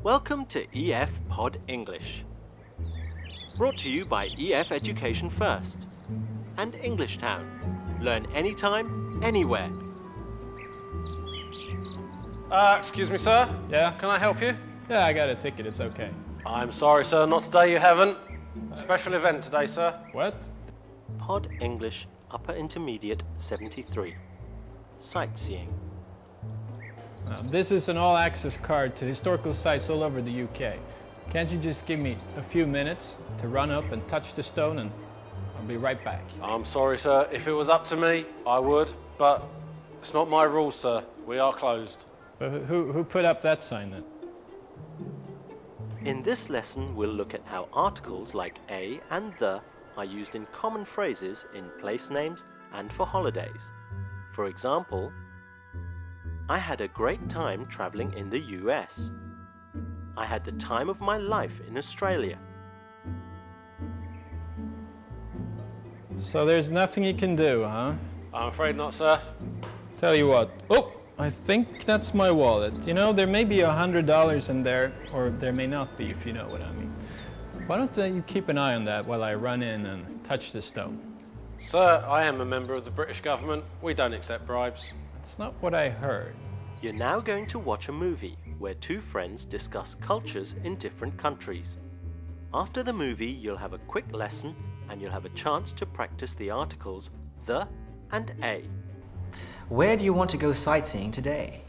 Welcome to EF Pod English. Brought to you by EF Education First and English Town. Learn anytime, anywhere. Excuse me, sir? Yeah? Can I help you? Yeah, I got a ticket, it's okay. I'm sorry, sir, not today, you haven't. Special event today, sir. What? Pod English Upper Intermediate 73. Sightseeing. This is an all-access card to historical sites all over the UK. Can't you just give me a few minutes to run up and touch the stone and I'll be right back. I'm sorry, sir. If it was up to me, I would, but it's not my rules, sir. We are closed. But who put up that sign then? In this lesson, we'll look at how articles like a and the are used in common phrases in place names and for holidays. For example, I had a great time traveling in the US. I had the time of my life in Australia. So there's nothing you can do, huh? I'm afraid not, sir. Tell you what. Oh, I think that's my wallet. You know, there may be $100 in there, or there may not be, if you know what I mean. Why don't you keep an eye on that while I run in and touch the stone? Sir, I am a member of the British government. We don't accept bribes. That's not what I heard. You're now going to watch a movie where two friends discuss cultures in different countries. After the movie, you'll have a quick lesson and you'll have a chance to practice the articles the and a. Where do you want to go sightseeing today?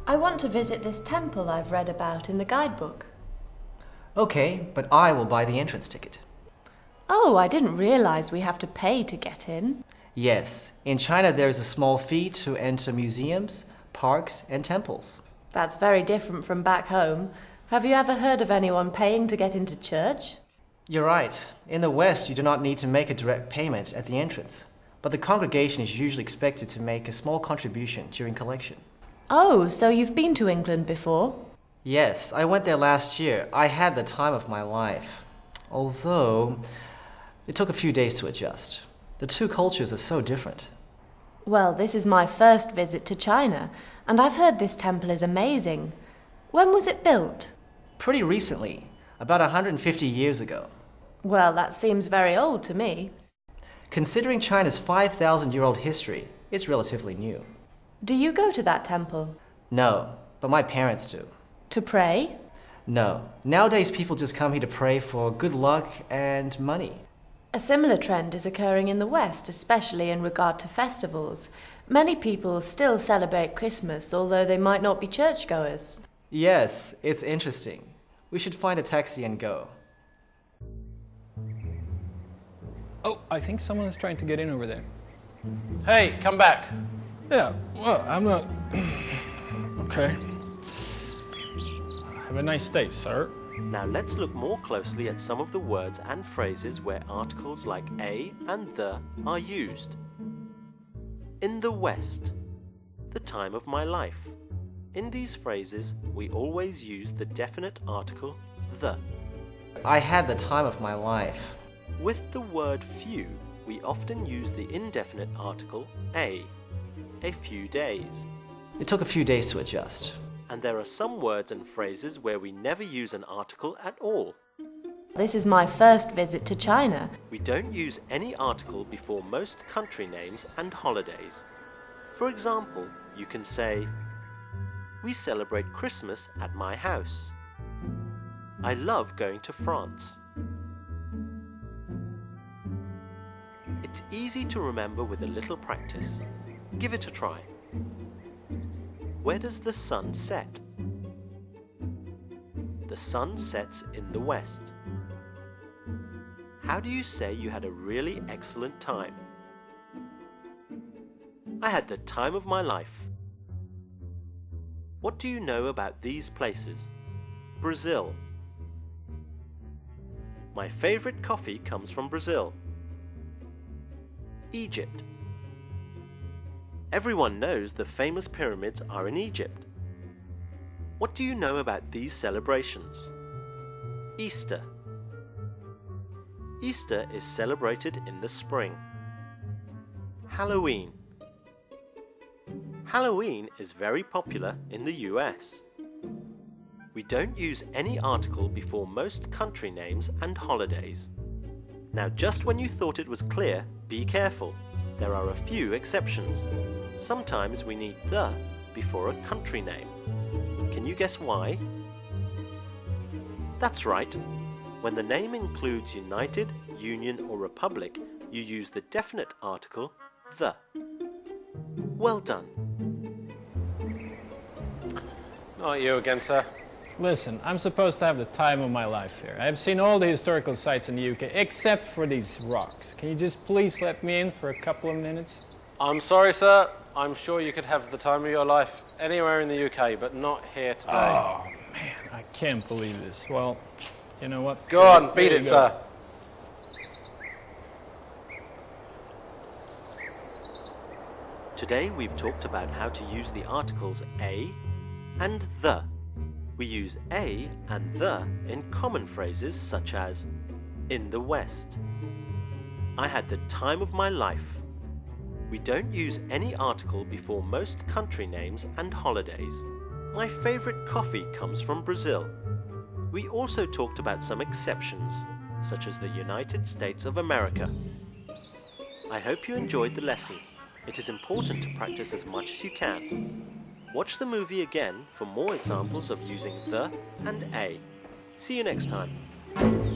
I want to visit this temple I've read about in the guidebook. Okay, but I will buy the entrance ticket. Oh, I didn't realize we have to pay to get in. Yes, in China there is a small fee to enter museums, parks, and temples. That's very different from back home. Have you ever heard of anyone paying to get into church? You're right. In the West, you do not need to make a direct payment at the entrance, but the congregation is usually expected to make a small contribution during collection. Oh, so you've been to England before? Yes, I went there last year. I had the time of my life. Although, it took a few days to adjust. The two cultures are so different. Well, this is my first visit to China, and I've heard this temple is amazing. When was it built? Pretty recently, about 150 years ago. Well, that seems very old to me. Considering China's 5,000-year-old history, it's relatively new. Do you go to that temple? No, but my parents do. To pray? No. Nowadays, people just come here to pray for good luck and money. A similar trend is occurring in the West, especially in regard to festivals. Many people still celebrate Christmas, although they might not be churchgoers. Yes, it's interesting. We should find a taxi and go. Oh, I think someone is trying to get in over there. Hey, come back. Yeah, well, I'm not... Okay. Have a nice day, sir. Now let's look more closely at some of the words and phrases where articles like a and the are used. In the West, the time of my life. In these phrases, we always use the definite article the. I had the time of my life. With the word few, we often use the indefinite article a few days. It took a few days to adjust. And there are some words and phrases where we never use an article at all. This is my first visit to China. We don't use any article before most country names and holidays. For example, you can say, we celebrate Christmas at my house. I love going to France. It's easy to remember with a little practice. Give it a try. Where does the sun set? The sun sets in the west. How do you say you had a really excellent time? I had the time of my life. What do you know about these places? Brazil. My favorite coffee comes from Brazil. Egypt. Everyone knows the famous pyramids are in Egypt. What do you know about these celebrations? Easter. Easter is celebrated in the spring. Halloween. Halloween is very popular in the US. We don't use any article before most country names and holidays. Now, just when you thought it was clear, be careful. There are a few exceptions. Sometimes we need the before a country name. Can you guess why? That's right. When the name includes United, Union, or Republic, you use the definite article, the. Well done. Not you again, sir. Listen, I'm supposed to have the time of my life here. I've seen all the historical sites in the UK, except for these rocks. Can you just please let me in for a couple of minutes? I'm sorry, sir. I'm sure you could have the time of your life anywhere in the UK, but not here today. Oh, man, I can't believe this. Well, you know what? Go on, There beat you it, go. sir. Today we've talked about how to use the articles a and the. We use a and the in common phrases such as in the West. I had the time of my life. We don't use any article before most country names and holidays. My favorite coffee comes from Brazil. We also talked about some exceptions, such as the United States of America. I hope you enjoyed the lesson. It is important to practice as much as you can. Watch the movie again for more examples of using the and a. See you next time.